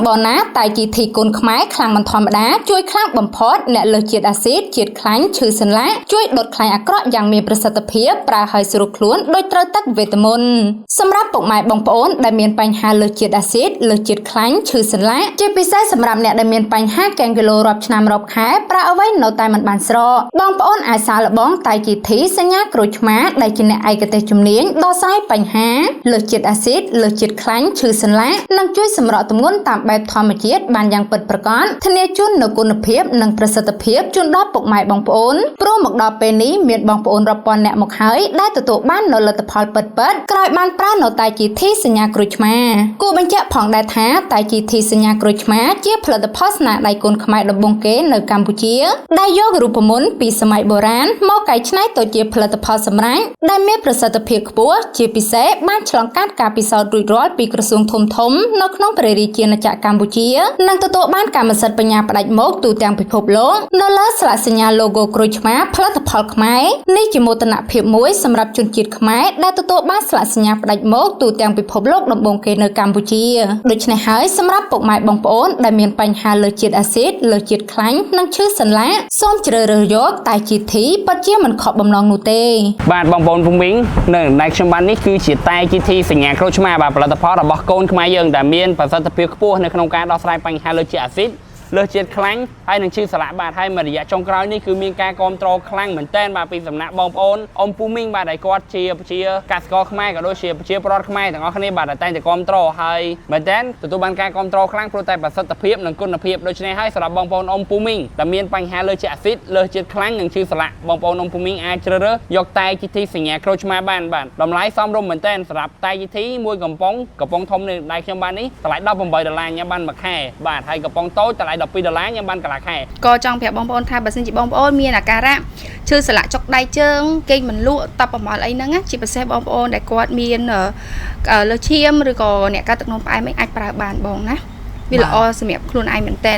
សម្បូរណាតែជីធីគុណខ្មែរខ្លាំងមិនធម្មតាជួយខ្លាំងបំផុតអ្នកលើសជាតិអាស៊ីតជាតិខ្លាញ់ឈឺសន្លាក់ជួយដុតខ្លាញ់អាក្រក់យ៉ាងមានប្រសិទ្ធភាពប្រើឲ្យស្រួលខ្លួនដោយត្រូវទឹកវីតាមីនសម្រាប់ពុកម៉ែបងប្អូនដែលមានបញ្ហាលើសជាតិអាស៊ីតលើសជាតិខ្លាញ់ឈឺសន្លាក់ជាពិសេសសម្រាប់អ្នកដែលមានបញ្ហាកេងគីឡូរាប់ឆ្នាំរាប់ខែប្រើអ្វីនៅតែមិនបានស្រកបងប្អូនអាចសាកល្បងតែជីធីសញ្ញាក្រូចឆ្មាដែលជាអ្នកឯកទេសជំនាញដោះស្រាយបញ្ហាលើសជាតិអាស៊ីតលើសជាតិខ្លាញ់ឈឺសន្លាក់និងជួយសម្រកទម្ងន់តាមបែបធម្មជាតិបានយ៉ាងពិតប្រាកដធានាជូននូវគុណភាពនិងប្រសិទ្ធភាពជូនដល់ពុកម៉ែបងប្អូនព្រោះមកដល់ពេលនេះមានបងប្អូនរាប់ពាន់អ្នកមកហើយដែលទទួលបាននូវលទ្ធផលពិតៗក្រោយបានប្រើនៅតែជីធីសញ្ញាក្រូចឆ្មាគួរបញ្ជាក់ផងដែរថាតែជីធីសញ្ញាក្រូចឆ្មាជាផលិតផលស្នាដៃកូនខ្មែរដំបូងគេនៅកម្ពុជាដែលយករូបមន្តពីសម័យបុរាណមកកែច្នៃទៅជាផលិតផលសម្រេចដែលមានប្រសិទ្ធភាពខ្ពស់ជាពិសេសបានឆ្លងកាត់ការពិសោធន៍រួចរាល់ពីក្រសួងធំៗនៅក្នុងព្រះរាជាណាចក្រកម្ពុជានិងទទួលបានកម្មសិទ្ធិបញ្ញាផ្ដាច់មុខទូទាំងពិភពលោកនៅលើស្លាកសញ្ញា logo ក្រូចឆ្មាផលិតផលខ្មែរនេះជាមោទនភាពមួយសម្រាប់ជនជាតិខ្មែរដែលទទួលបានស្លាកសញ្ញាផ្ដាច់មុខទូទាំងពិភពលោកដំបូងគេនៅកម្ពុជាដូច្នេះហើយសម្រាប់ពុកម៉ែបងប្អូនដែលមានបញ្ហាលើសជាតិអាស៊ីតលើសជាតិខ្លាញ់និងឈឺសន្លាក់សូមជ្រើសរើសយកតែជីធីពិតជាមិនខកបំណងនោះទេបាទបងប្អូនពុំមីងនៅដៃខ្ញុំបាននេះគឺជាតែជីធីសញ្ញាក្រូចឆ្មាបាទផលិតផលរបស់កូនខ្មែរយើងដែលមានប្រសិទ្ធភាពខ្ពស់នៅក្នុងការដោះស្រាយបញ្ហាលើសជាតិអាស៊ីតលើសជាតិខ្លាញ់ហើយនឹងឈឺសន្លាក់បាទហើយមួយរយៈចុងក្រោយនេះគឺមានការគាំទ្រខ្លាំងមែនទែនបាទពីសំណាក់បងប្អូនអ៊ំពូមីងបាទដែលគាត់ជាកសិករខ្មែរក៏ដូចជាប្រជាពលរដ្ឋខ្មែរទាំងអស់គ្នាបាទដែលតែងតែគាំទ្រហើយមែនទែនទទួលបានការគាំទ្រខ្លាំងព្រោះតែប្រសិទ្ធភាពនិងគុណភាពដូច្នេះហើយសម្រាប់បងប្អូនអ៊ំពូមីងដែលមានបញ្ហាលើសជាតិអាស៊ីតលើសជាតិខ្លាញ់និងឈឺសន្លាក់បងប្អូនអ៊ំពូមីងអាចជ្រើសរើសយកតែជីធីសញ្ញាក្រូចឆ្មាបានបាទតម្លៃសមរម្យមែនទែនសម្រាប់តែជីធីមួយកំប៉ុងធំនៅដៃខ្ញុំបាននេះតម្លៃ$18ញ៉ាំបានមួយខែបាទហើយកំប៉ុងតូចតម្លៃ$12ញ៉ាំបានកន្លះខែក៏ចង់ប្រាប់បងប្អូនថាបើសិនជាបងប្អូនមានអាការៈឈឺសន្លាក់ចុកដៃជើងគេងមិនលក់តបប្រមល់អីហ្នឹងជាពិសេសបងប្អូនដែលគាត់មានលើសឈាមឬក៏អ្នកកើតទឹកនោមផ្អែមអាចប្រើបានបងណាវាល្អសម្រាប់ខ្លួនឯងមែនតើ